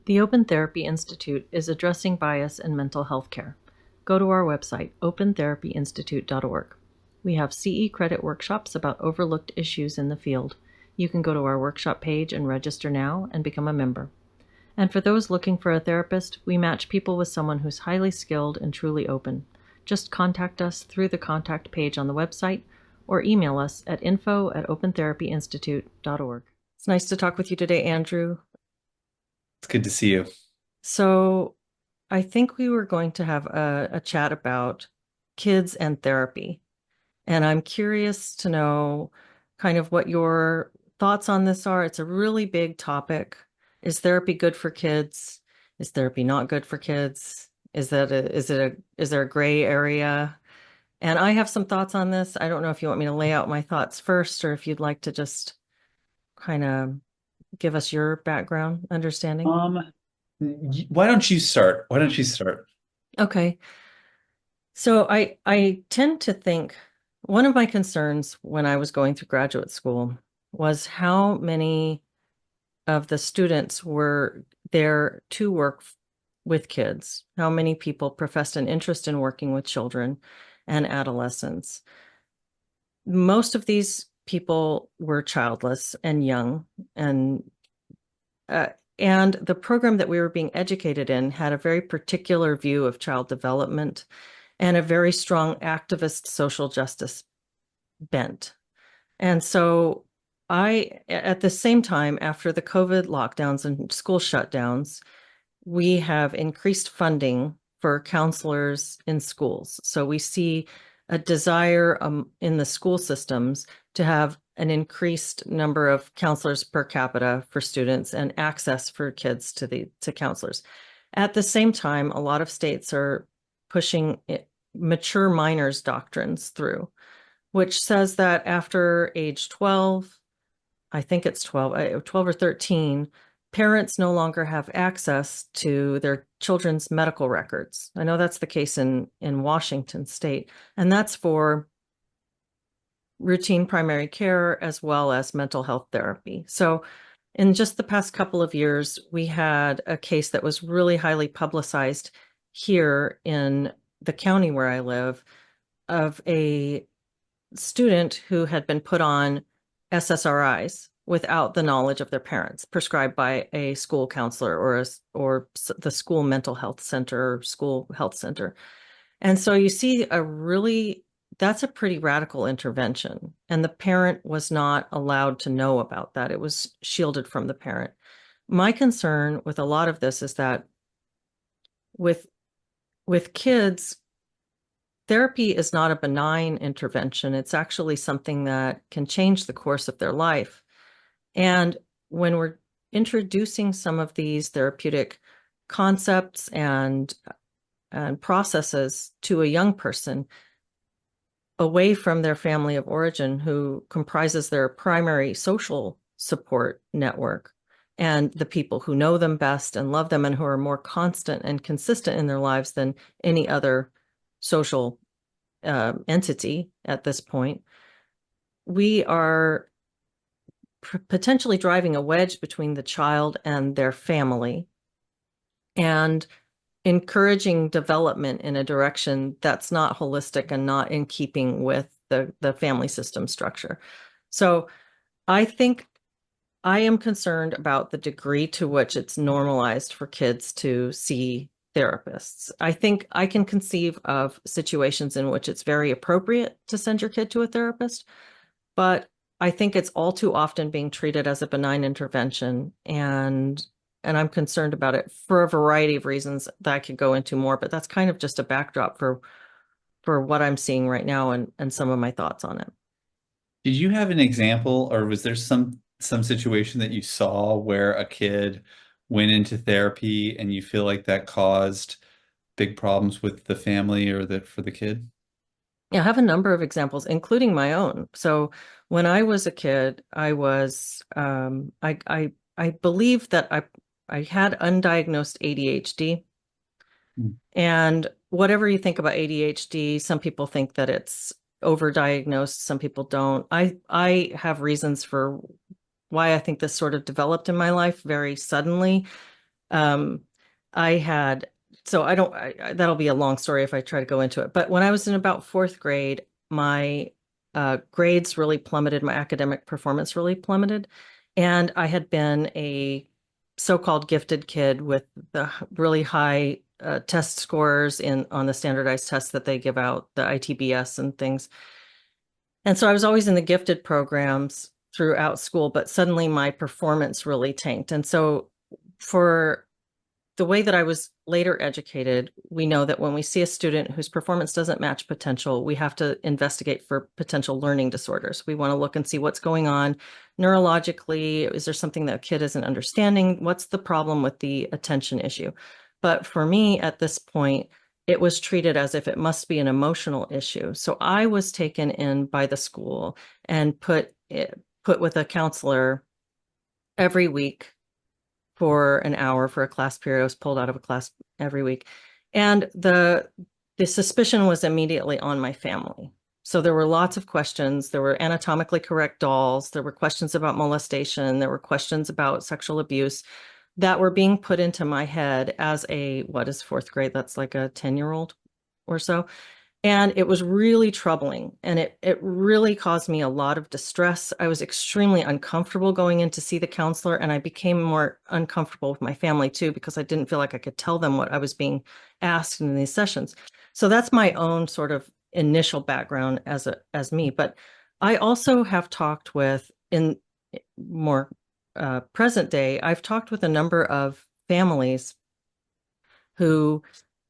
The Open Therapy Institute is addressing bias in mental health care. Go to our website, opentherapyinstitute.org. We have CE credit workshops about overlooked issues in the field. You can go to our workshop page and register now and become a member. And for those looking for a therapist, we match people with someone who's highly skilled and truly open. Just contact us through the contact page on the website or email us at info@opentherapyinstitute.org. It's nice to talk with you today, Andrew. It's good to see you. So I think we were going to have a chat about kids and therapy. And I'm curious to know kind of what your thoughts on this are. It's a really big topic. Is therapy good for kids? Is therapy not good for kids? Is there a gray area? And I have some thoughts on this. I don't know if you want me to lay out my thoughts first or if you'd like to just kind of give us your background understanding. Why don't you start? Why don't you start? Okay. So I tend to think one of my concerns when I was going through graduate school was how many of the students were there to work with kids, how many people professed an interest in working with children and adolescents. Most of these people were childless and young, and uh, and the program that we were being educated in had a very particular view of child development and a very strong activist social justice bent. And so at the same time, after the COVID lockdowns and school shutdowns, we have increased funding for counselors in schools. So we see a desire in the school systems to have an increased number of counselors per capita for students and access for kids to counselors. At the same time, a lot of states are pushing mature minors doctrines through, which says that after age 12, I think it's 12 or 13, parents no longer have access to their children's medical records. I know that's the case in Washington state, and that's for routine primary care as well as mental health therapy. So in just the past couple of years, we had a case that was really highly publicized here in the county where I live of a student who had been put on SSRIs without the knowledge of their parents, prescribed by a school counselor or the school mental health center or school health center. And so you see that's a pretty radical intervention. And the parent was not allowed to know about that. It was shielded from the parent. My concern with a lot of this is that with kids, therapy is not a benign intervention. It's actually something that can change the course of their life. And when we're introducing some of these therapeutic concepts and processes to a young person away from their family of origin, who comprises their primary social support network, and the people who know them best and love them and who are more constant and consistent in their lives than any other social entity at this point, we are potentially driving a wedge between the child and their family and encouraging development in a direction that's not holistic and not in keeping with the family system structure. So I think I am concerned about the degree to which it's normalized for kids to see therapists. I think I can conceive of situations in which it's very appropriate to send your kid to a therapist, but I think it's all too often being treated as a benign intervention, and I'm concerned about it for a variety of reasons that I could go into more, but that's kind of just a backdrop for what I'm seeing right now and some of my thoughts on it. Did you have an example, or was there some situation that you saw where a kid went into therapy and you feel like that caused big problems with the family or that for the kid? Yeah, I have a number of examples, including my own. So when I was a kid, I was I believe that I had undiagnosed ADHD. Mm. And whatever you think about ADHD, some people think that it's overdiagnosed, some people don't. I have reasons for why I think this sort of developed in my life very suddenly. Um, I had, so I don't, that'll be a long story if I try to go into it. But when I was in about fourth grade, my grades really plummeted, my academic performance really plummeted. And I had been a so-called gifted kid with the really high test scores in on the standardized tests that they give out, the ITBS and things. And so I was always in the gifted programs throughout school, but suddenly my performance really tanked. And so for the way that I was later educated, we know that when we see a student whose performance doesn't match potential, we have to investigate for potential learning disorders. We want to look and see what's going on neurologically. Is there something that a kid isn't understanding? What's the problem with the attention issue? But for me at this point, it was treated as if it must be an emotional issue. So I was taken in by the school and put with a counselor every week for an hour for a class period. I was pulled out of a class every week. And the suspicion was immediately on my family. So there were lots of questions. There were anatomically correct dolls. There were questions about molestation. There were questions about sexual abuse that were being put into my head as what is fourth grade? That's like a 10-year-old or so. And it was really troubling, and it really caused me a lot of distress. I was extremely uncomfortable going in to see the counselor, and I became more uncomfortable with my family too, because I didn't feel like I could tell them what I was being asked in these sessions. So that's my own sort of initial background as me. But I also have talked with, in more present day, I've talked with a number of families who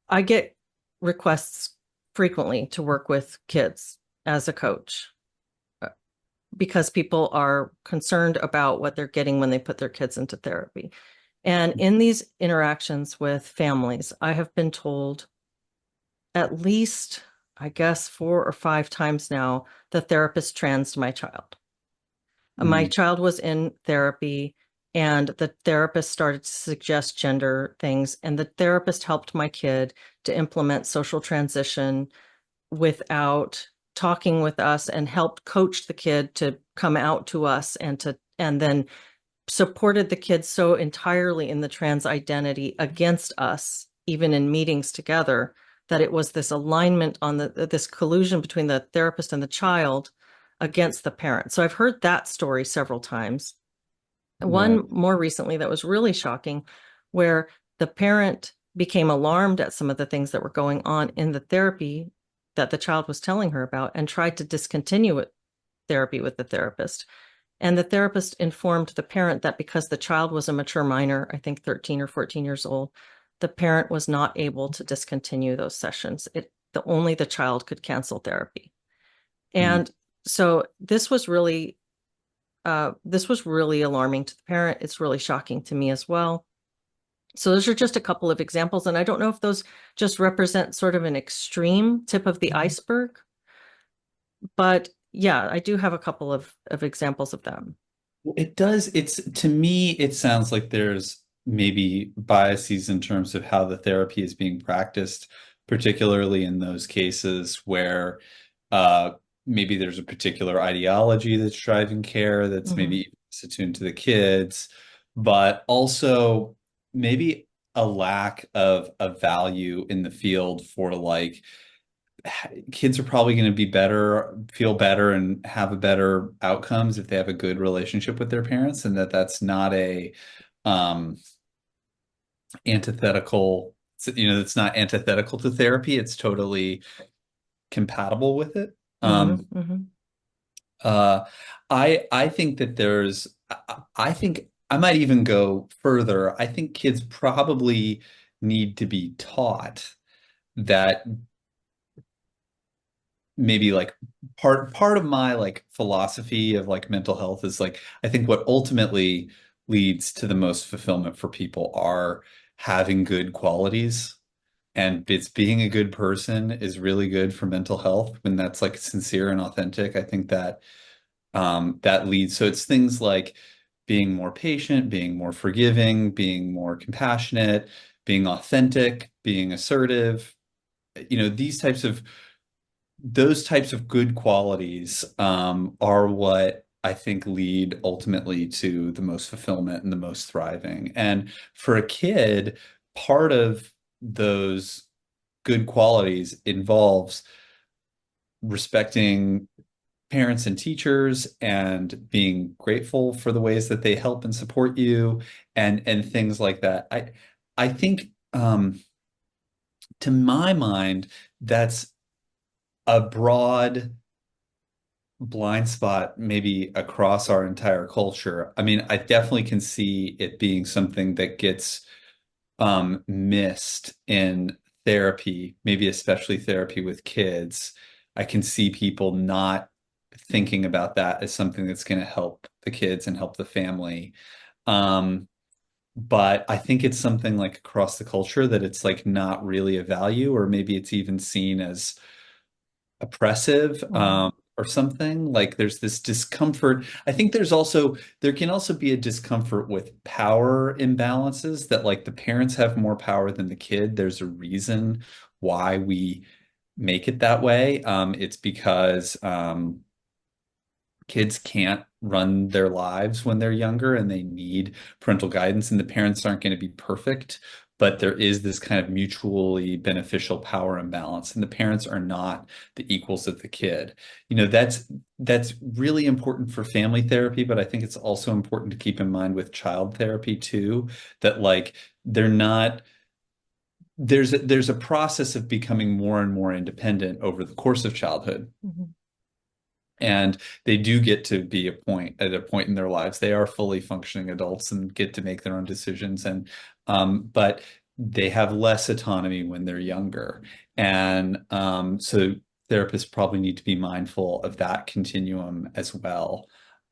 I get requests frequently to work with kids as a coach because people are concerned about what they're getting when they put their kids into therapy. And in these interactions with families, I have been told at least, I guess, 4 or 5 times now, the therapist transed my child. My Mm. child was in therapy, and the therapist started to suggest gender things, and the therapist helped my kid to implement social transition without talking with us, and helped coach the kid to come out to us, and then supported the kid so entirely in the trans identity against us, even in meetings together, that it was this alignment on this collusion between the therapist and the child against the parent. So I've heard that story several times. Right. One more recently that was really shocking, where the parent became alarmed at some of the things that were going on in the therapy that the child was telling her about, and tried to discontinue therapy with the therapist. And the therapist informed the parent that because the child was a mature minor, I think 13 or 14 years old, the parent was not able to discontinue those sessions. Only the child could cancel therapy. Mm. And so this was really alarming to the parent. It's really shocking to me as well. So those are just a couple of examples, and I don't know if those just represent sort of an extreme tip of the iceberg, but yeah, I do have a couple of examples of them. Well, it does. It's to me, it sounds like there's maybe biases in terms of how the therapy is being practiced, particularly in those cases where uh, maybe there's a particular ideology that's driving care that's Mhm. maybe attuned to the kids, but also maybe a lack of a value in the field for like kids are probably going to be better, feel better, and have a better outcomes if they have a good relationship with their parents, and that's not a um, antithetical, it's not antithetical to therapy. It's totally compatible with it. Mhm. Mhm. Uh, I think that I think I might even go further. I think kids probably need to be taught that maybe like part of my like philosophy of like mental health is like I think what ultimately leads to the most fulfillment for people are having good qualities, and it's being a good person is really good for mental health when that's like sincere and authentic. I think that that leads, so it's things like being more patient, being more forgiving, being more compassionate, being authentic, being assertive, these types of those types of good qualities are what I think lead ultimately to the most fulfillment and the most thriving. And for a kid, part of those good qualities involves respecting parents and teachers and being grateful for the ways that they help and support you and things like that. I think to my mind, that's a broad blind spot maybe across our entire culture. I mean, I definitely can see it being something that gets missed in therapy, maybe especially therapy with kids. I can see people not thinking about that as something that's going to help the kids and help the family. Um, but I think it's something like across the culture that it's like not really a value, or maybe it's even seen as oppressive, Mhm. or something. Like there's this discomfort. I think there can also be a discomfort with power imbalances that like the parents have more power than the kid. There's a reason why we make it that way. It's because kids can't run their lives when they're younger and they need parental guidance, and the parents aren't going to be perfect, but there is this kind of mutually beneficial power imbalance, and the parents are not the equals of the kid. That's really important for family therapy, but I think it's also important to keep in mind with child therapy too, that like they're not there's a process of becoming more and more independent over the course of childhood, Mhm. and they do get to be at a point in their lives. They are fully functioning adults and get to make their own decisions. And but they have less autonomy when they're younger. And so therapists probably need to be mindful of that continuum as well.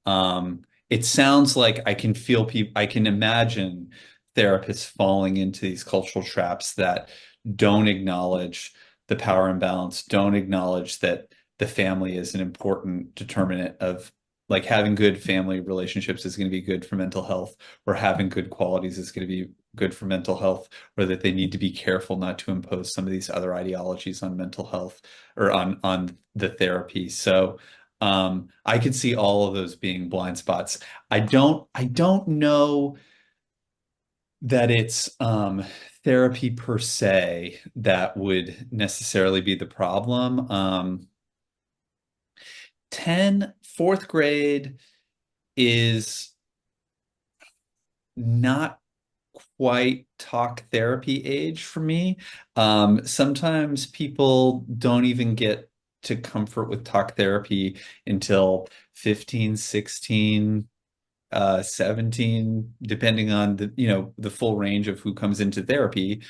It sounds like I can feel people, I can imagine therapists falling into these cultural traps that don't acknowledge the power imbalance, don't acknowledge that the family is an important determinant of, like, having good family relationships is going to be good for mental health, or having good qualities is going to be good for mental health, or that they need to be careful not to impose some of these other ideologies on mental health or on the therapy. So I could see all of those being blind spots. I don't know that it's therapy per se that would necessarily be the problem. 4th grade is not quite talk therapy age for me. Sometimes people don't even get to comfort with talk therapy until 15, 16, 17, depending on the full range of who comes into therapy.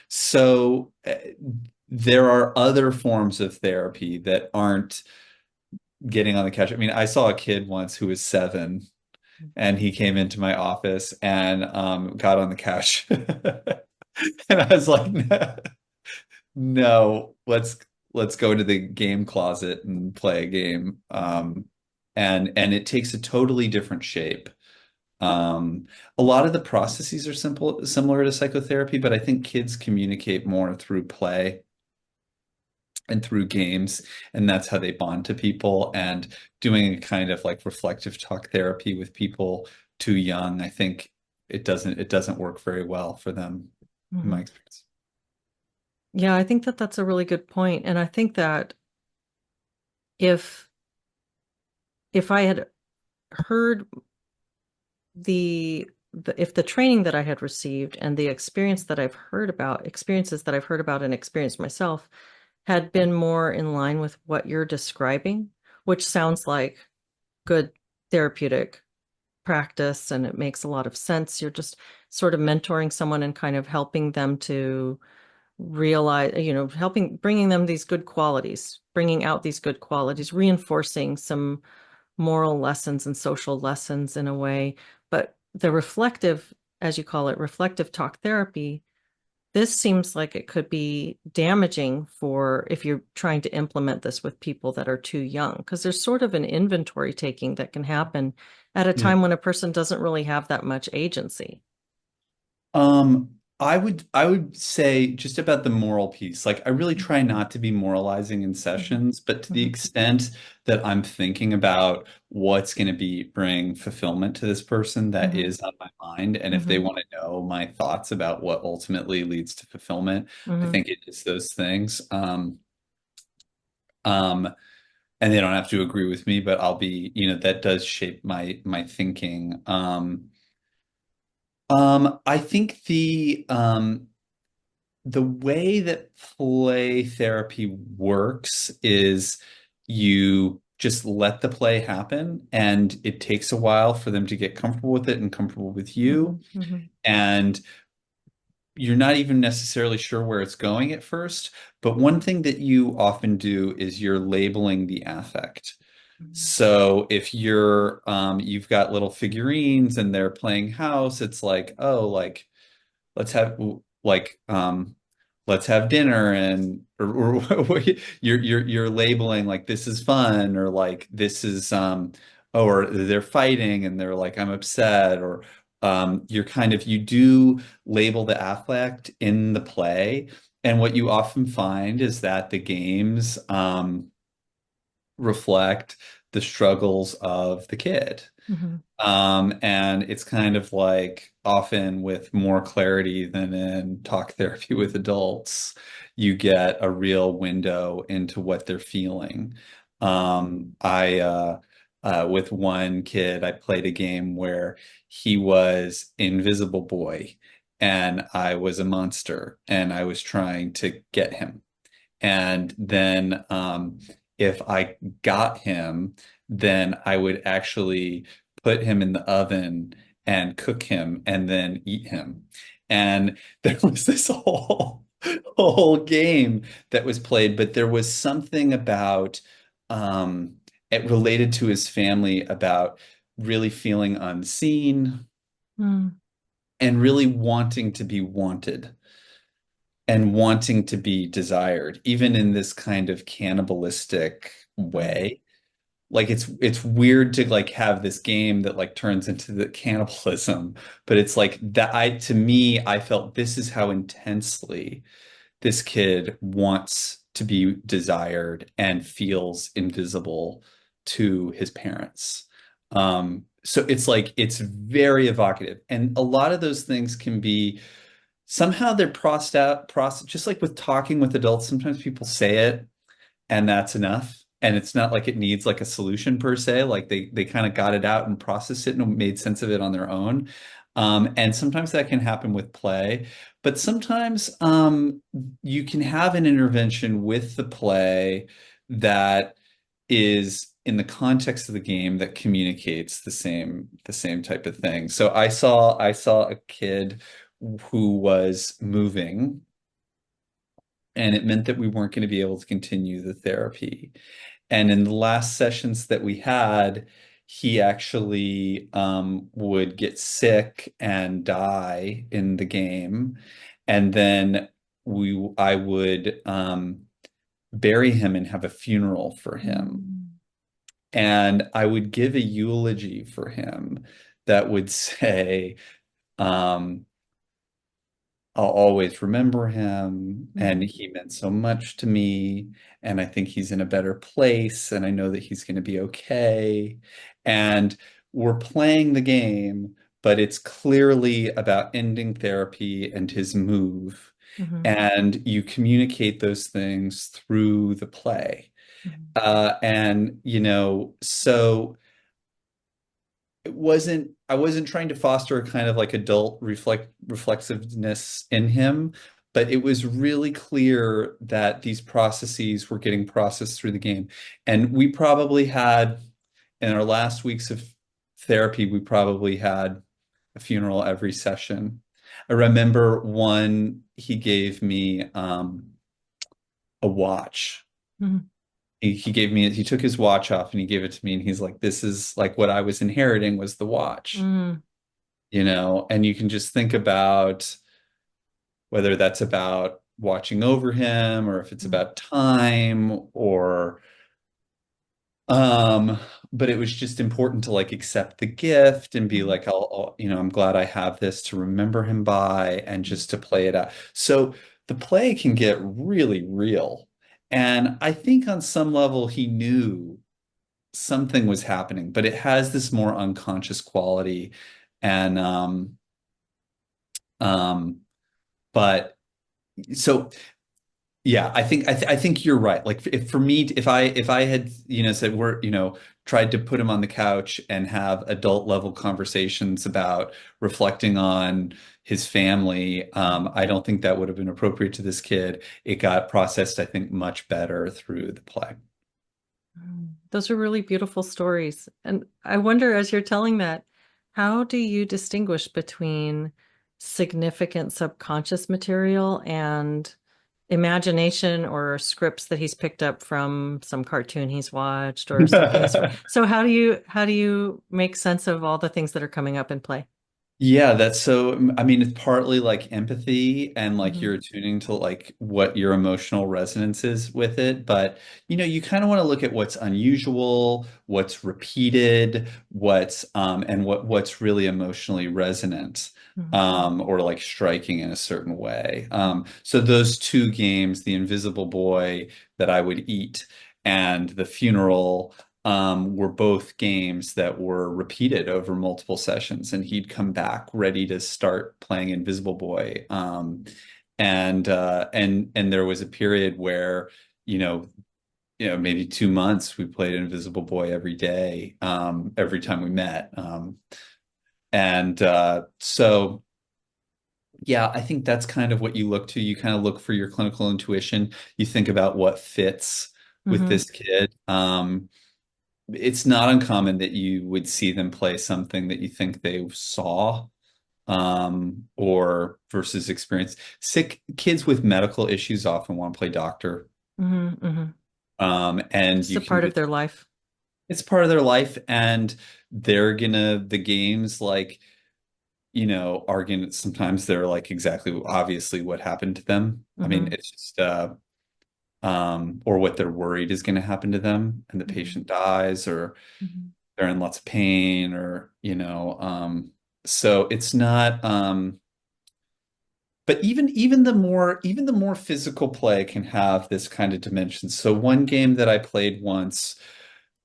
So there are other forms of therapy that aren't getting on the couch. I mean, I saw a kid once who was 7, and he came into my office and got on the couch. And I was like, no, no, let's go to the game closet and play a game. And it takes a totally different shape. A lot of the processes are similar to psychotherapy, but I think kids communicate more through play and through games, and that's how they bond to people. And doing a kind of like reflective talk therapy with people too young, I think it doesn't work very well for them, in my Mhm. experience. Yeah, I think that that's a really good point. And I think that if if I had heard if the training that I had received and the experiences that I've heard about and experienced myself had been more in line with what you're describing, which sounds like good therapeutic practice and it makes a lot of sense. You're just sort of mentoring someone and kind of helping them to realize, bringing them these good qualities, bringing out these good qualities, reinforcing some moral lessons and social lessons in a way. But the reflective, as you call it, reflective talk therapy, this seems like it could be damaging for if you're trying to implement this with people that are too young, because there's sort of an inventory taking that can happen at a Yeah. time when a person doesn't really have that much agency. Um, I would say just about the moral piece. Like I really try not to be moralizing in Mhm, sessions, but to the mhm, extent that I'm thinking about what's going to be bring fulfillment to this person, that mhm, is on my mind. And if they mhm, want to know my thoughts about what ultimately leads to fulfillment, I mhm, think it is those things. Um, and they don't have to agree with me, but I'll be, that does shape my thinking. I think the way that play therapy works is you just let the play happen, and it takes a while for them to get comfortable with it and comfortable with you. mhm, mhm, And you're not even necessarily sure where it's going at first. But one thing that you often do is you're labeling the affect. mhm, So if you've got little figurines and they're playing house, it's like, oh, like let's have like let's have dinner, or you're labeling like this is fun, or like this is or they're fighting and they're like I'm upset, or you do label the affect in the play. And what you often find is that the games reflect the struggles of the kid. mhm, And it's kind of like often with more clarity than in talk therapy with adults, you get a real window into what they're feeling. With one kid, I played a game where he was Invisible Boy and I was a monster and I was trying to get him. And then if I got him, then I would actually put him in the oven and cook him and then eat him. And there was this whole game that was played, but there was something about it related to his family about really feeling unseen mhm, and really wanting to be wanted and wanting to be desired, even in this kind of cannibalistic mhm, way. Like it's weird to like have this game that like turns into the cannibalism, but it's like that I to me, I felt this is how intensely this kid wants to be desired and feels invisible to his parents. So it's like it's very evocative. And a lot of those things can be somehow they're processed just like with talking with adults. Sometimes people say it and that's enough. And it's not like it needs like a solution per se. Like they kind of got it out and processed it and made sense of it on their own. And sometimes that can happen with play, but sometimes you can have an intervention with the play that is in the context of the game that communicates the same type of thing. So I saw a kid who was moving, and it meant that we weren't going to be able to continue the therapy. And in the last sessions that we had, he actually would get sick and die in the game. And then I would bury him and have a funeral for him. mhm, And I would give a eulogy for him that would say, um, I'll always remember him, and mhm, he meant so much to me, and I think he's in a better place, and I know that he's going to be okay. And we're playing the game, but it's clearly about ending therapy and his move. mhm, And you communicate those things through the play. mhm, So I wasn't trying to foster a kind of like adult reflexiveness in him, but it was really clear that these processes were getting processed through the game. And we probably had in our last weeks of therapy, we probably had a funeral every session. I remember one he gave me a watch. mhm, He took his watch off and he gave it to me, and he's like, this is like what I was inheriting was the watch. mhm, And you can just think about whether that's about watching over him or if it's mhm, about time, or Um, but it was just important to like accept the gift and be Mhm. like, I'm glad I have this to remember him by and just to play it out. So the play can get really real. And I think on some level he knew something was happening, but it has this more unconscious quality. And um, but so yeah, I think you're right. Like if for me, if I had, said tried to put him on the couch and have adult level conversations about reflecting on his family, I don't think that would have been appropriate to this kid. It got processed, I think, much better through the play. Those are really beautiful stories. And I wonder, as you're telling that, how do you distinguish between significant subconscious material and imagination or scripts that he's picked up from some cartoon he's watched or something so how do you make sense of all the things that are coming up in play? Yeah, that's so, I mean, it's partly like empathy and like Hmm. you're attuning to like what your emotional resonance is with it. But, you kind of want to look at what's unusual, what's repeated, and what's really emotionally resonant, Hmm. or like striking in a certain way. So those two games, The Invisible Boy that I would eat and The Funeral, were both games that were repeated over multiple sessions, and he'd come back ready to start playing Invisible Boy. And there was a period where, you know, maybe 2 months we played Invisible Boy every day, every time we met. And so yeah, I think that's kind of what you look to. You kind of look for your clinical intuition. You think about what fits with Hmm. this kid. It's not uncommon that you would see them play something that you think they saw, or versus experience. Sick kids with medical issues often want to play doctor. Hmm. Hmm. And It's you a can part of just, their life. it's part of their life, and the games like, are gonna, sometimes they're like exactly obviously what happened to them. I mean, Hmm. it's just, or what they're worried is going to happen to them, and the Hmm. patient dies, or Hmm. they're in lots of pain, or so it's not, but even the more physical play can have this kind of dimension. So one game that I played once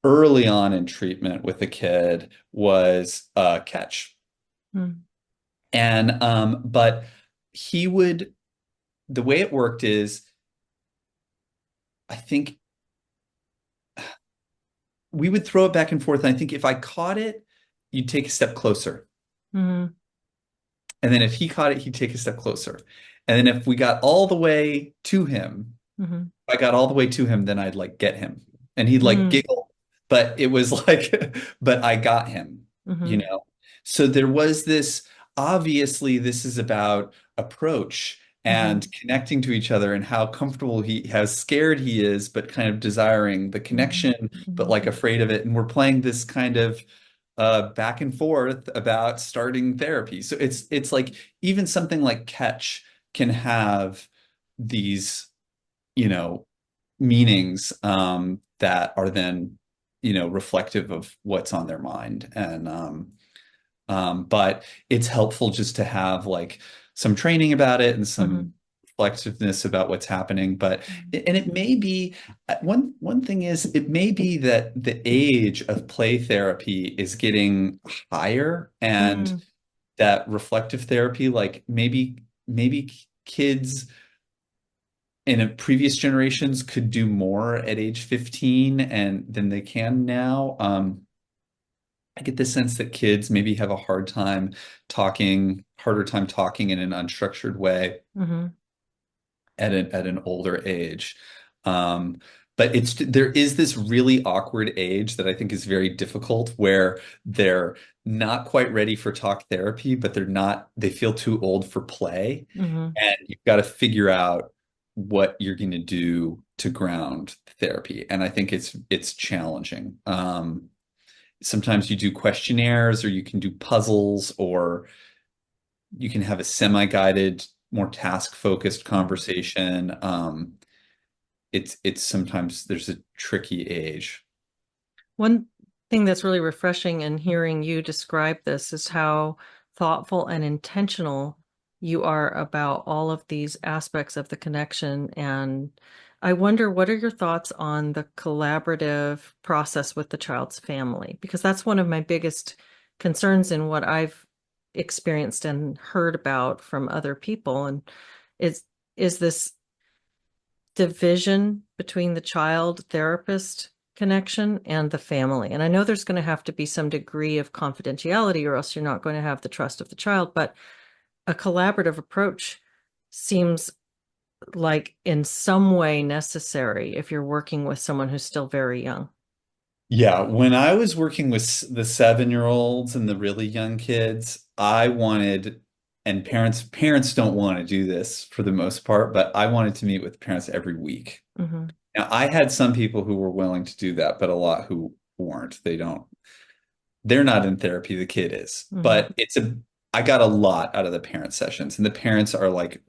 early on in treatment with a kid was catch. And but he would the way it worked is, I think we would throw it back and forth, and I think if I caught it, you'd take a step closer. Hmm. And then if he caught it, he'd take a step closer. And then if we got all the way to him, Hmm. if I got all the way to him, then I'd like get him. And he'd like Hmm. giggle, but it was like, but I got him, you Hmm. know? So there was this, obviously, this is about approach Hmm. and connecting to each other and how comfortable how scared he is, but kind of desiring the Hmm. connection, but like afraid of it. And we're playing this kind of back and forth about starting therapy. So it's like even something like catch can have these, you know, meanings, that are then, reflective of what's on their mind. And but it's helpful just to have like some training about it and some Hmm. reflectiveness about what's happening. And it may be, one thing is, it may be that the age of play therapy is getting higher, and Hmm. that reflective therapy, like maybe kids in a previous generations could do more at age 15 and than they can now. I get the sense that kids maybe have a harder time talking in an unstructured way Hmm. at an older age. Um, but there is this really awkward age that I think is very difficult, where they're not quite ready for talk therapy, but they feel too old for play. Hmm. And you've got to figure out what you're going to do to ground therapy. And I think it's challenging. Sometimes you do questionnaires, or you can do puzzles, or you can have a semi-guided, more task-focused conversation. It's sometimes there's a tricky age. One thing that's really refreshing in hearing you describe this is how thoughtful and intentional you are about all of these aspects of the connection. And I wonder, what are your thoughts on the collaborative process with the child's family? Because that's one of my biggest concerns in what I've experienced and heard about from other people. And is is this division between the child therapist connection and the family. And I know there's going to have to be some degree of confidentiality, or else you're not going to have the trust of the child. But a collaborative approach seems like in some way necessary if you're working with someone who's still very young. Yeah, when I was working with the 7-year-olds and the really young kids, I wanted, and parents don't want to do this for the most part, but I wanted to meet with parents every week. Hmm. Now, I had some people who were willing to do that, but a lot who weren't. They're not in therapy, the kid is. Hmm. But I got a lot out of the parent sessions, and the parents are like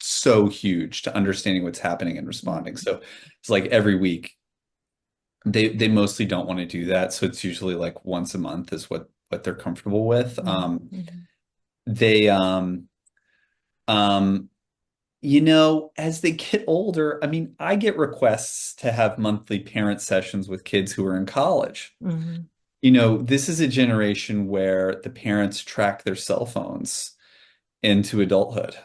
so huge to understanding what's happening and responding. So it's like every week they mostly don't want to do that. So it's usually like once a month is what they're comfortable with. Hmm. They um as they get older, I mean, I get requests to have monthly parent sessions with kids who are in college. Hmm. This is a generation where the parents track their cell phones into adulthood.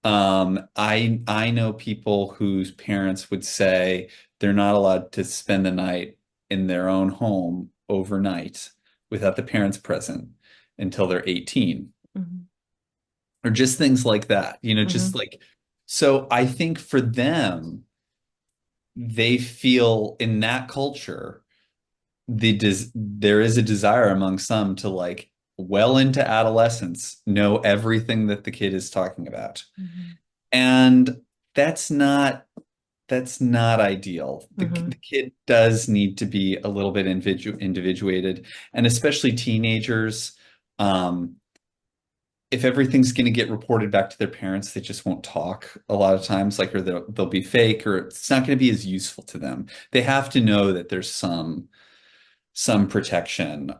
I know people whose parents would say they're not allowed to spend the night in their own home overnight without the parents present until they're 18, Hmm. or just things like that, just Hmm. like, so I think for them, they feel in that culture, there is a desire among some to like well into adolescence know everything that the kid is talking about. Hmm. And that's not that's not ideal. The Hmm. kid does need to be a little bit individuated, and especially teenagers. Um, if everything's going to get reported back to their parents, they just won't talk a lot of times, like, or they'll be fake, or it's not going to be as useful to them. They have to know that there's some protection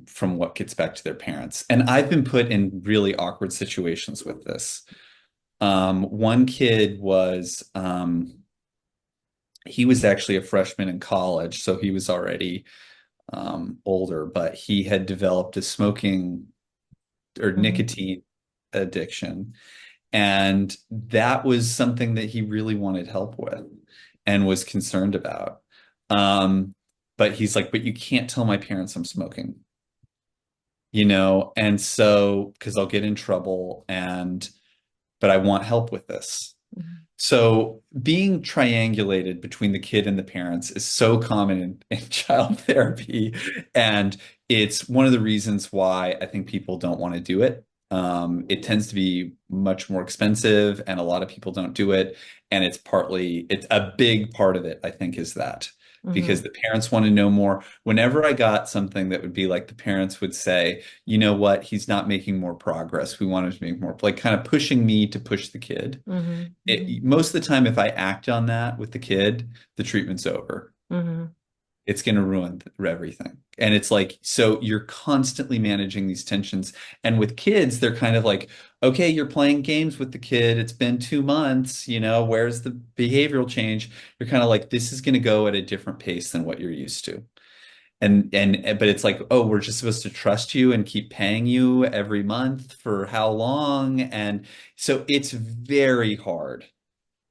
from what gets back to their parents. And I've been put in really awkward situations with this. One kid he was actually a freshman in college, so he was already older, but he had developed a smoking or Hmm. nicotine addiction. And that was something that he really wanted help with and was concerned about. Um, but he's like, but you can't tell my parents I'm smoking, and so because I'll get in trouble, but I want help with this. Hmm. So being triangulated between the kid and the parents is so common in child therapy. And it's one of the reasons why I think people don't want to do it. It tends to be much more expensive, and a lot of people don't do it. And it's a big part of it, I think, is that because Hmm. the parents want to know more. Whenever I got something that would be like the parents would say, you know what, he's not making more progress. We want him to make more, like kind of pushing me to push the kid. Hmm. Hmm. Most of the time, if I act on that with the kid, the treatment's over. Hmm. It's going to ruin everything. And it's like, so you're constantly managing these tensions. And with kids, they're kind of like, okay, you're playing games with the kid. It's been 2 months, where's the behavioral change? You're kind of like, this is going to go at a different pace than what you're used to. But it's like, oh, we're just supposed to trust you and keep paying you every month for how long? And so it's very hard.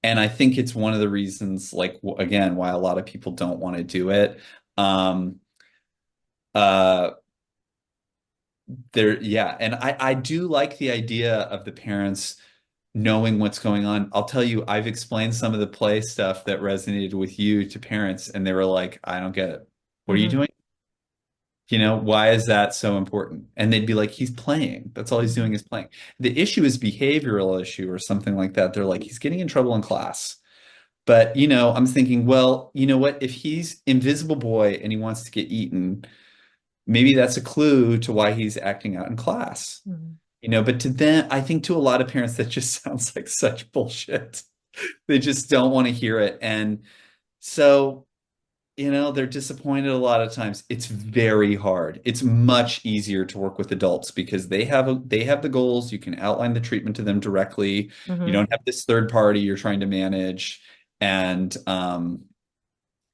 And I think it's one of the reasons, like, again, why a lot of people don't want to do it. Um, uh, yeah. And I do like the idea of the parents knowing what's going on. I'll tell you, I've explained some of the play stuff that resonated with you to parents, and they were like, I don't get it. What are you Hmm. doing? Why is that so important? And they'd be like, he's playing. That's all he's doing is playing. The issue is behavioral issue or something like that. They're like, he's getting in trouble in class. But, I'm thinking, well, you know what? If he's Invisible Boy and he wants to get eaten, maybe that's a clue to why he's acting out in class. Hmm. But to them, I think to a lot of parents, that just sounds like such bullshit. They just don't want to hear it. And so they're disappointed a lot of times. It's very hard. It's much easier to work with adults because they have the goals. You can outline the treatment to them directly. You Hmm. don't have this third party you're trying to manage, and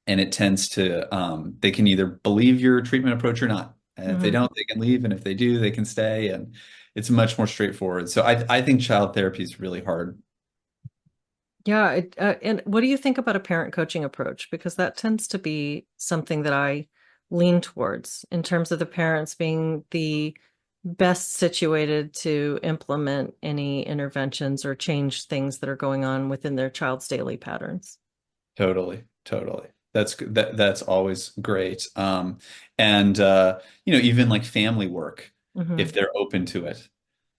it tends to they can either believe your treatment approach or not. And if they Hmm. don't, they can leave, and if they do, they can stay. And it's much more straightforward. So I think child therapy is really hard. Yeah. And what do you think about a parent coaching approach? Because that tends to be something that I lean towards in terms of the parents being the best situated to implement any interventions or change things that are going on within their child's daily patterns. Totally, totally. That's always great. And even like family work, if Hmm. they're open to it.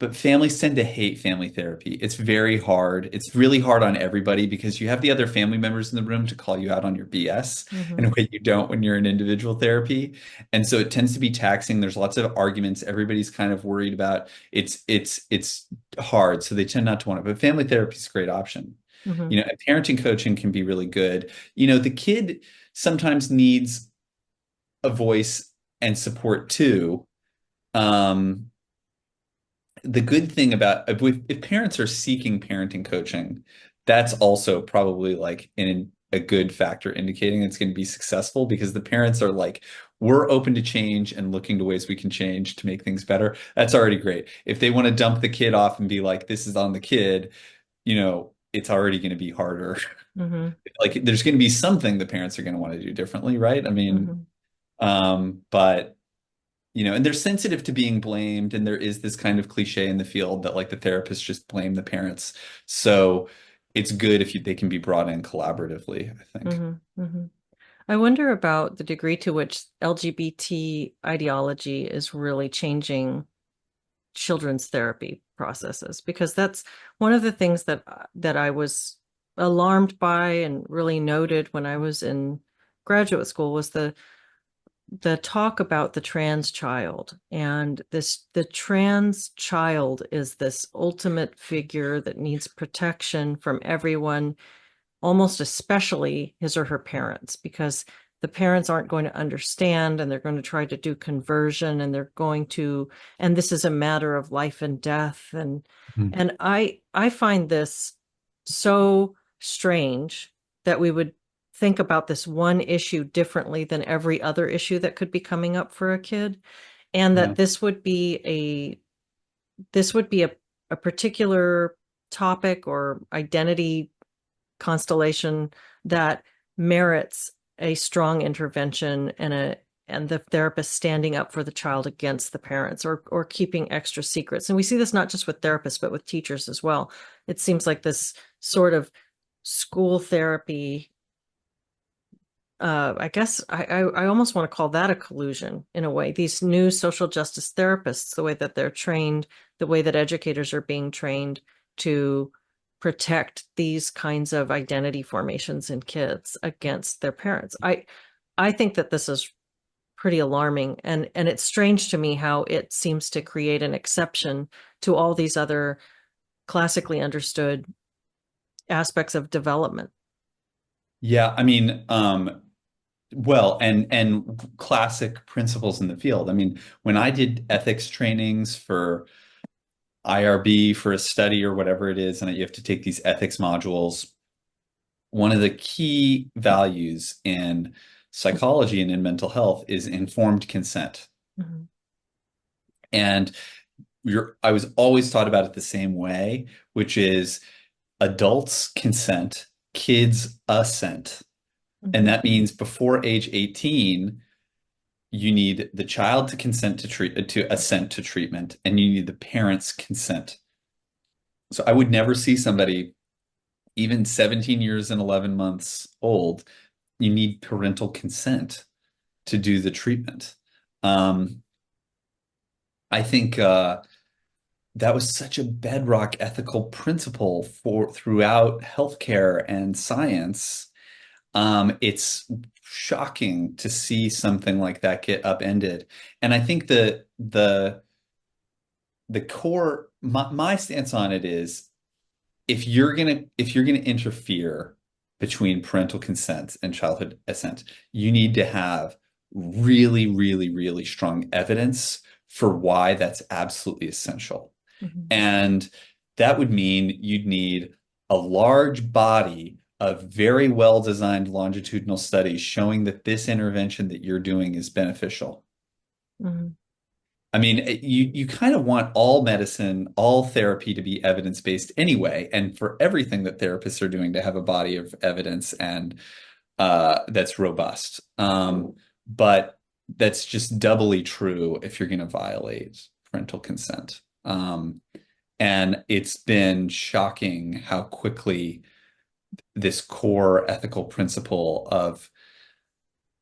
But families tend to hate family therapy. It's very hard. It's really hard on everybody because you have the other family members in the room to call you out on your BS in a Hmm. way you don't when you're in individual therapy. And so it tends to be taxing. There's lots of arguments. Everybody's kind of worried about it's hard. So they tend not to want it. But family therapy is a great option. Hmm. And parenting coaching can be really good. The kid sometimes needs a voice and support too. Um, the good thing about if parents are seeking parenting coaching, that's also probably like in a good factor indicating it's going to be successful because the parents are like, we're open to change and looking to ways we can change to make things better. That's already great. If they want to dump the kid off and be like, this is on the kid, it's already going to be harder. Hmm. Like there's going to be something the parents are going to want to do differently, right? I mean, Hmm. but and they're sensitive to being blamed, and there is this kind of cliche in the field that like the therapists just blame the parents. So it's good if they can be brought in collaboratively, I think. Hmm. Hmm. I wonder about the degree to which LGBT ideology is really changing children's therapy processes, because that's one of the things that I was alarmed by and really noted when I was in graduate school was the talk about the trans child, and the trans child is this ultimate figure that needs protection from everyone, almost especially his or her parents, because the parents aren't going to understand and they're going to try to do conversion, and and this is a matter of life and death. And Mhm. I find this so strange that we would think about this one issue differently than every other issue that could be coming up for a kid, and that Yeah. this would be a particular topic or identity constellation that merits a strong intervention and the therapist standing up for the child against the parents, or keeping extra secrets. And we see this not just with therapists but with teachers as well. It seems like this sort of school therapy, I guess I almost want to call that a collusion in a way. These new social justice therapists, the way that they're trained, the way that educators are being trained to protect these kinds of identity formations in kids against their parents. I think that this is pretty alarming, and it's strange to me how it seems to create an exception to all these other classically understood aspects of development. Yeah, I mean, well, and classic principles in the field. I mean, when I did ethics trainings for IRB for a study or whatever it is, and you have to take these ethics modules, one of the key values in psychology and in mental health is informed consent. Mhm. And I was always taught about it the same way, which is adults consent, kids assent. And Mhm. that means before age 18, you need the child to consent to assent to treatment, and you need the parents' consent. So I would never see somebody, even 17 years and 11 months old, you need parental consent to do the treatment. Um, I think that was such a bedrock ethical principle for throughout healthcare and science. It's shocking to see something like that get upended. And I think the core my stance on it is if you're gonna interfere between parental consent and childhood assent. You need to have really, really, really strong evidence for why that's absolutely essential. Mhm. And that would mean you'd need a large body of very well-designed longitudinal studies showing that this intervention that you're doing is beneficial. Mhm. I mean, you kind of want all medicine, all therapy to be evidence-based anyway, and for everything that therapists are doing to have a body of evidence and that's robust. But that's just doubly true if you're going to violate parental consent. And it's been shocking how quickly this core ethical principle of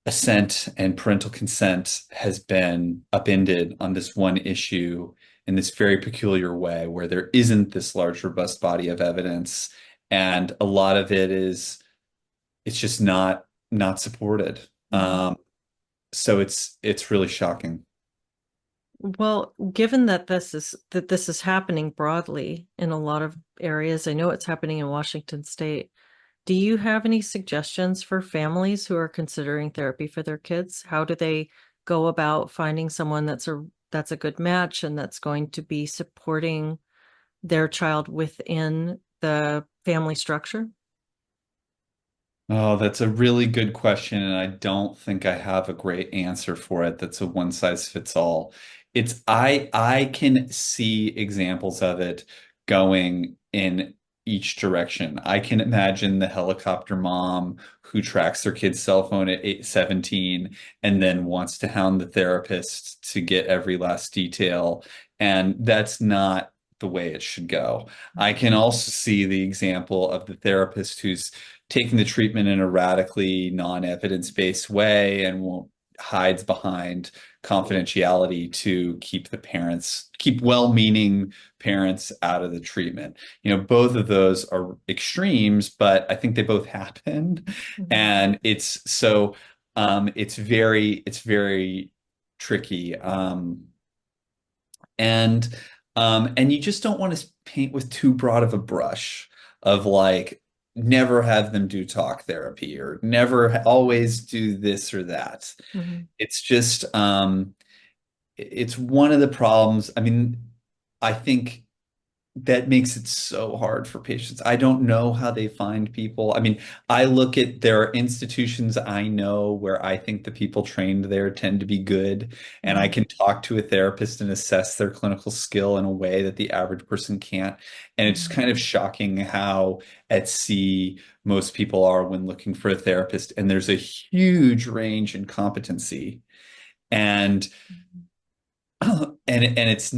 assent and parental consent has been upended on this one issue in this very peculiar way, where there isn't this large, robust body of evidence, and a lot of it is it's just not supported. Mhm. So it's really shocking. Well, given that this is happening broadly in a lot of areas, I know it's happening in Washington State. Do you have any suggestions for families who are considering therapy for their kids? How do they go about finding someone that's a good match and that's going to be supporting their child within the family structure? Oh, that's a really good question, and I don't think I have a great answer for it. That's a one size fits all. I can see examples of it going in each direction. I can imagine the helicopter mom who tracks their kid's cell phone at 17 and then wants to hound the therapist to get every last detail, and that's not the way it should go. I can also see the example of the therapist who's taking the treatment in a radically non-evidence-based way and won't hides behind confidentiality to keep well-meaning parents out of the treatment. Both of those are extremes, but I think they both happened. Mhm. And it's very tricky. And you just don't want to paint with too broad of a brush of like never have them do talk therapy or always do this or that. Mhm. It's just it's one of the problems. I mean, I think that makes it so hard for patients. I don't know how they find people. I mean, there are institutions I know where I think the people trained there tend to be good, and I Mhm. can talk to a therapist and assess their clinical skill in a way that the average person can't. And it's Mhm. kind of shocking how at sea most people are when looking for a therapist, and there's a huge range in competency. And Mhm. and it's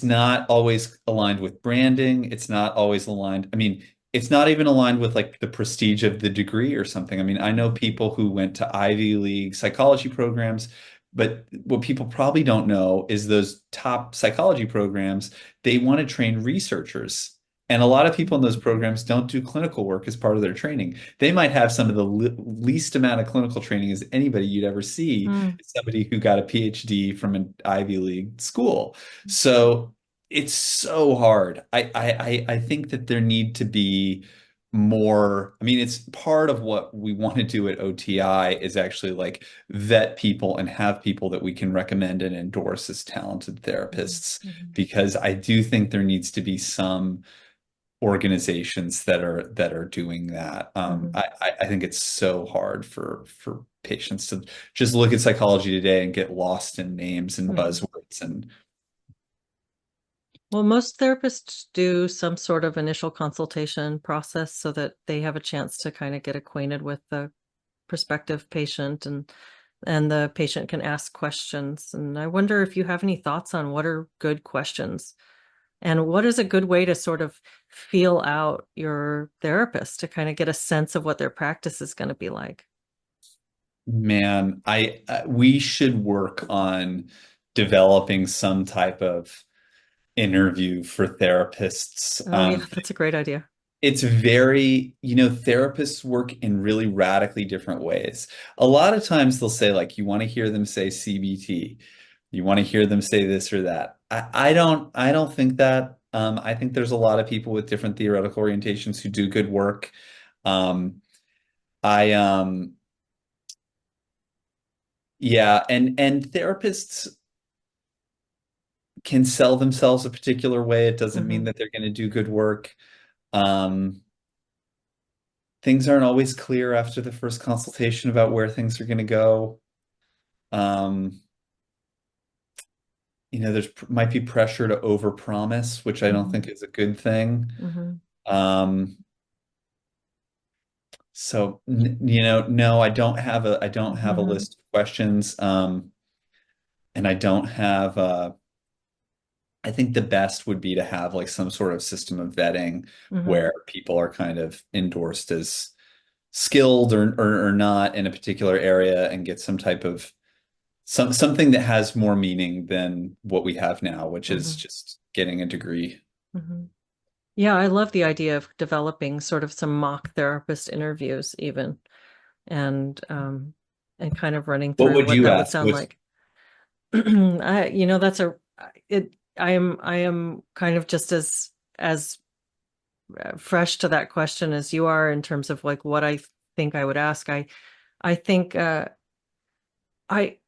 not always aligned with branding. It's not always aligned. I mean, it's not even aligned with like the prestige of the degree or something. I mean, I know people who went to Ivy League psychology programs, but what people probably don't know is those top psychology programs, they want to train researchers. And a lot of people in those programs don't do clinical work as part of their training. They might have some of the least amount of clinical training as anybody you'd ever see, Mhm. somebody who got a Ph.D. from an Ivy League school. So it's so hard. I think that there need to be more. I mean, it's part of what we want to do at OTI is actually like vet people and have people that we can recommend and endorse as talented Mhm. therapists, Mhm. because I do think there needs to be some organizations that are doing that. Mhm. I think it's so hard for patients to just look at psychology today and get lost in names and Mhm. buzzwords. And Well, most therapists do some sort of initial consultation process so that they have a chance to kind of get acquainted with the prospective patient and the patient can ask questions. And I wonder if you have any thoughts on what are good questions and what is a good way to sort of feel out your therapist to kind of get a sense of what their practice is going to be like. man, we should work on developing some type of interview for therapists. Oh yeah, that's a great idea. It's therapists work in really radically different ways. A lot of times they'll say, like, you want to hear them say CBT, you want to hear them say this or that. I don't think that. I think there's a lot of people with different theoretical orientations who do good work. Um, I yeah, and therapists can sell themselves a particular way. It doesn't mean Hmm. that they're going to do good work. Um, things aren't always clear after the first consultation about where things are going to go. Um, there's might be pressure to overpromise, which I don't Hmm. think is a good thing. Hmm. Um, so no, I don't have a Hmm. list of questions. And I don't have I think the best would be to have like some sort of system of vetting Hmm. where people are kind of endorsed as skilled or not in a particular area and get some type of something that has more meaning than what we have now, which is Hmm. just getting a degree. Hmm. Yeah, I love the idea of developing sort of some mock therapist interviews even, and kind of running What through would what you that would ask? sound What's like. That's it. I am kind of just as fresh to that question as you are in terms of like what I think I would ask. I think I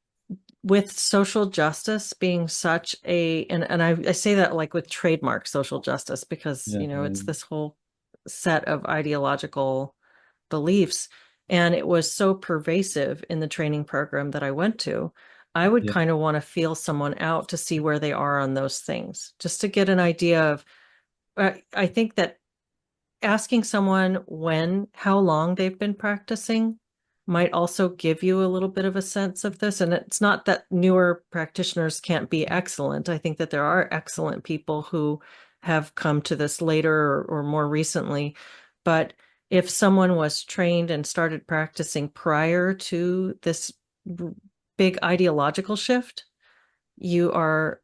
with social justice being such a and I say that like with trademark social justice because yeah, it's this whole set of ideological beliefs, and it was so pervasive in the training program that I went to. I would yeah, kind of want to feel someone out to see where they are on those things, just to get an idea of I think that asking someone how long they've been practicing might also give you a little bit of a sense of this. And it's not that newer practitioners can't be excellent. I think that there are excellent people who have come to this later or more recently. But if someone was trained and started practicing prior to this big ideological shift, you are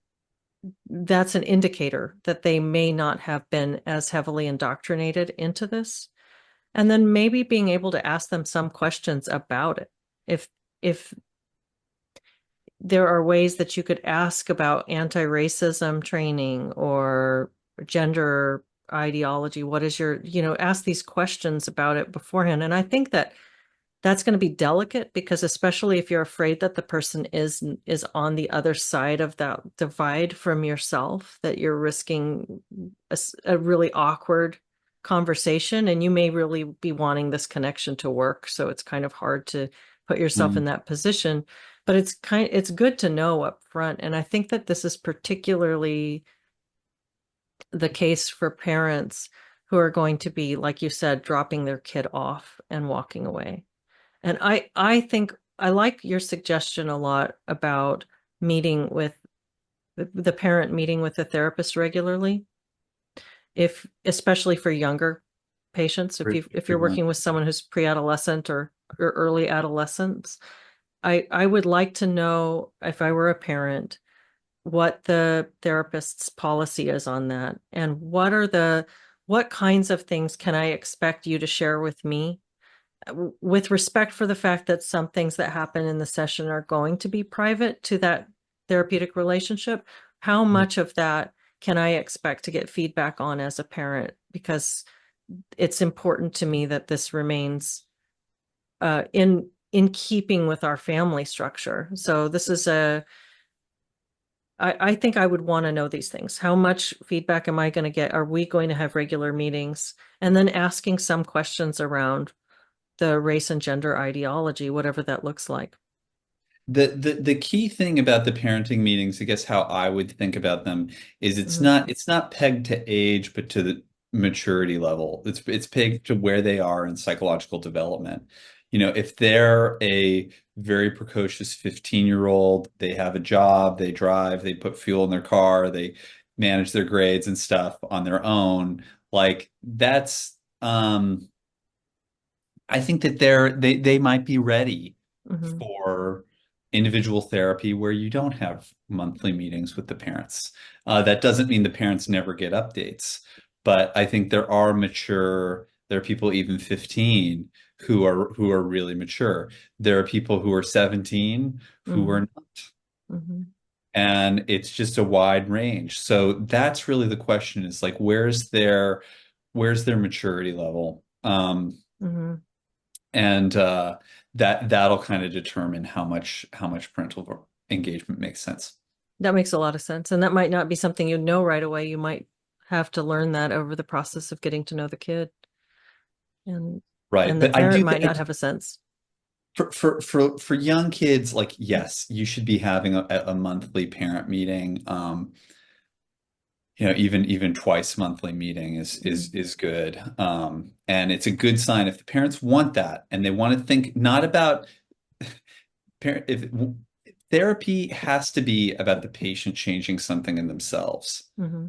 that's an indicator that they may not have been as heavily indoctrinated into this. And then maybe being able to ask them some questions about it. If there are ways that you could ask about anti-racism training or gender ideology, what is ask these questions about it beforehand. And I think that that's going to be delicate because especially if you're afraid that the person is on the other side of that divide from yourself, that you're risking a really awkward conversation, and you may really be wanting this connection to work, so it's kind of hard to put yourself in mm, that position. But it's good to know up front, and I think that this is particularly the case for parents who are going to be, like you said, dropping their kid off and walking away. And I think I like your suggestion a lot about meeting with the parent meeting with the therapist regularly, if especially for younger patients, if you're frequently. working with someone who's pre-adolescent or early adolescence. I would like to know, if I were a parent, what the therapist's policy is on that, and what kinds of things can I expect you to share with me, with respect for the fact that some things that happen in the session are going to be private to that therapeutic relationship. How Yeah. much of that can I expect to get feedback on as a parent? Because it's important to me that this remains in keeping with our family structure. So this is I think I would want to know these things. How much feedback am I going to get? Are we going to have regular meetings? And then asking some questions around the race and gender ideology, whatever that looks like. The key thing about the parenting meetings, I guess how I would think about them is Hmm. it's not pegged to age, but to the maturity level. It's pegged to where they are in psychological development. If they're a very precocious 15-year-old, they have a job, they drive, they put fuel in their car, they manage their grades and stuff on their own, like that's I think that they might be ready Hmm. for individual therapy where you don't have monthly meetings with the parents. That doesn't mean the parents never get updates, but I think there are people even 15 who are really mature. There are people who are 17 who are Hmm. not. Hmm. And it's just a wide range. So that's really the question is like where's their maturity level? Hmm. And that'll kind of determine how much parental engagement makes sense. That makes a lot of sense. And that might not be something you know right away. You might have to learn that over the process of getting to know the kid. And Right. and the But I do parent might think not have a sense. for young kids, like, yes, you should be having a monthly parent meeting. Even twice monthly meeting is good. And it's a good sign if the parents want that and they want to think not about parent if therapy has to be about the patient changing something in themselves. Mm-hmm.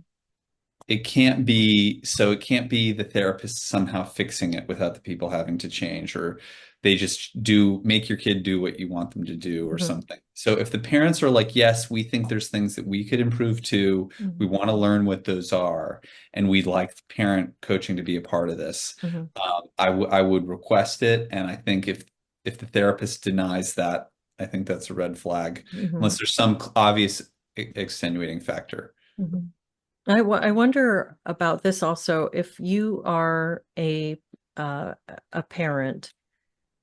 It can't be the therapist somehow fixing it without the people having to change, or they just do make your kid do what you want them to do or Mm-hmm. something. So if the parents are like, yes, we think there's things that we could improve too, we Mm-hmm. want to learn what those are, and we'd like parent coaching to be a part of this, Mm-hmm. I would request it. And I think if the therapist denies that, I think that's a red flag, Mm-hmm. unless there's some obvious extenuating factor. Mm-hmm. I wonder about this also. If you are uh, a parent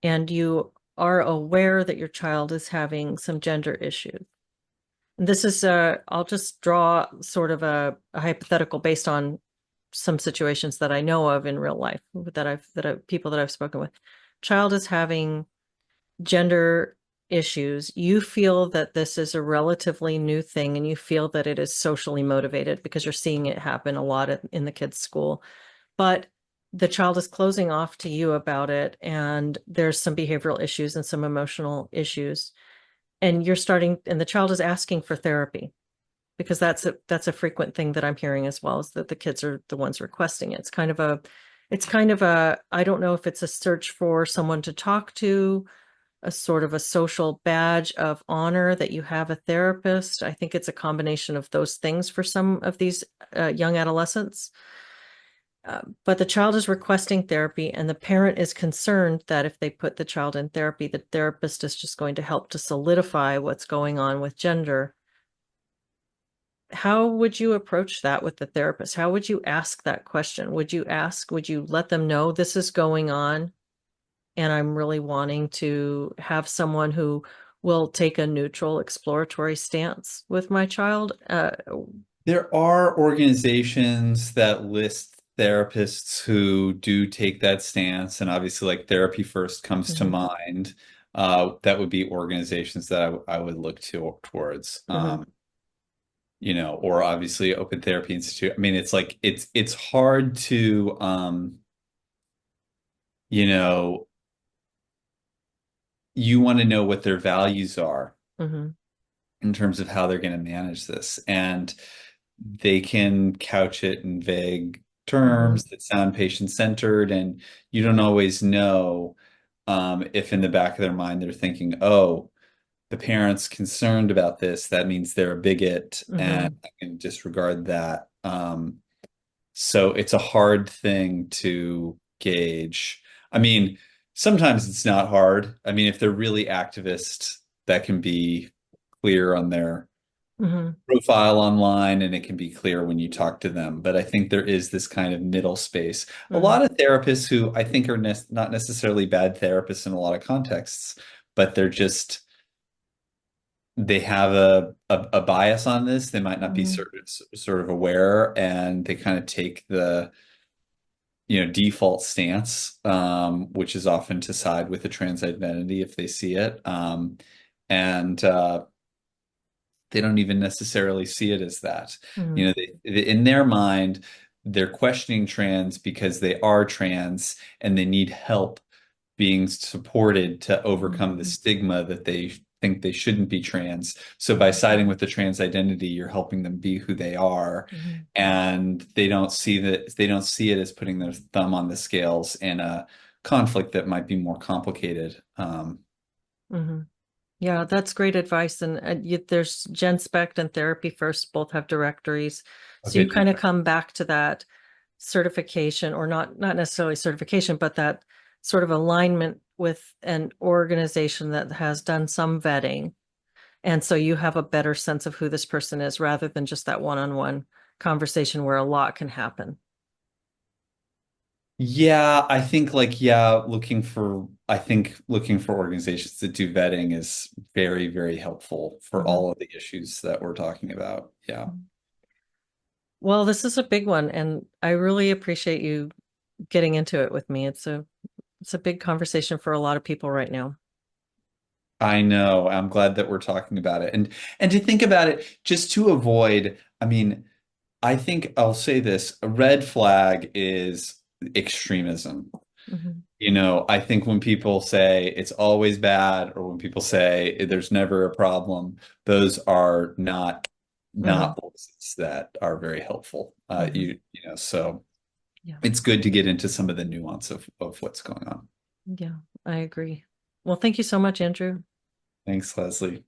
and you are aware that your child is having some gender issues. And this is I'll just draw sort of a hypothetical based on some situations that I know of in real life that people that I've spoken with. Child is having gender issues. You feel that this is a relatively new thing and you feel that it is socially motivated because you're seeing it happen a lot in the kids' school. But the child is closing off to you about it, and there's some behavioral issues and some emotional issues. And the child is asking for therapy because that's a frequent thing that I'm hearing as well, is that the kids are the ones requesting it. It's kind of a I don't know if it's a search for someone to talk to, a sort of a social badge of honor that you have a therapist. I think it's a combination of those things for some of these young adolescents. But the child is requesting therapy, and the parent is concerned that if they put the child in therapy, the therapist is just going to help to solidify what's going on with gender. How would you approach that with the therapist? How would you ask that question? Would you let them know this is going on? And I'm really wanting to have someone who will take a neutral exploratory stance with my child. There are organizations that list therapists who do take that stance, and obviously, like Therapy First comes to Mhm, mind. That would be organizations that I would look towards. mhm, Or obviously Open Therapy Institute. I mean, it's like it's hard to you know, you want to know what their values are mhm, in terms of how they're going to manage this. And they can couch it in vague mhm, terms that sound patient-centered, and you don't always know if in the back of their mind they're thinking, oh, the parent's concerned about this, that means they're a bigot, and mhm, I can disregard that. So it's a hard thing to gauge. I mean, sometimes it's not hard. I mean, if they're really activist, that can be clear on their mhm, profile online, and it can be clear when you talk to them. But I think there is this kind of middle space. A mhm, lot of therapists who I think are not necessarily bad therapists in a lot of contexts, but they have a bias on this. They might not be mhm, sort of aware, and they kind of take the default stance, which is often to side with the trans identity if they see it. And They don't even necessarily see it as that. mhm, In their mind, they're questioning trans because they are trans and they need help being supported to overcome the mhm, stigma that they think they shouldn't be trans. So by siding with the trans identity, you're helping them be who they are. mhm, And they don't see it as putting their thumb on the scales in a conflict that might be more complicated. mhm. Yeah, that's great advice. And there's Gen Spect and Therapy First both have directories. So Okay, you Jen. kind of come back to that certification, or not necessarily certification, but that sort of alignment with an organization that has done some vetting. And so you have a better sense of who this person is rather than just that one-on-one conversation where a lot can happen. Yeah, I think like I think looking for organizations that do vetting is very, very helpful for Mhm. all of the issues that we're talking about. Yeah. Well, this is a big one, and I really appreciate you getting into it with me. It's a big conversation for a lot of people right now. I know. I'm glad that we're talking about it. And to think about it, just to avoid, I mean, I think I'll say this, a red flag is extremism. Mhm. I think when people say it's always bad or when people say there's never a problem, those are Mhm. not voices that are very helpful. Mhm. So Yeah. it's good to get into some of the nuance of what's going on. Yeah, I agree. Well, thank you so much, Andrew. Thanks, Leslie.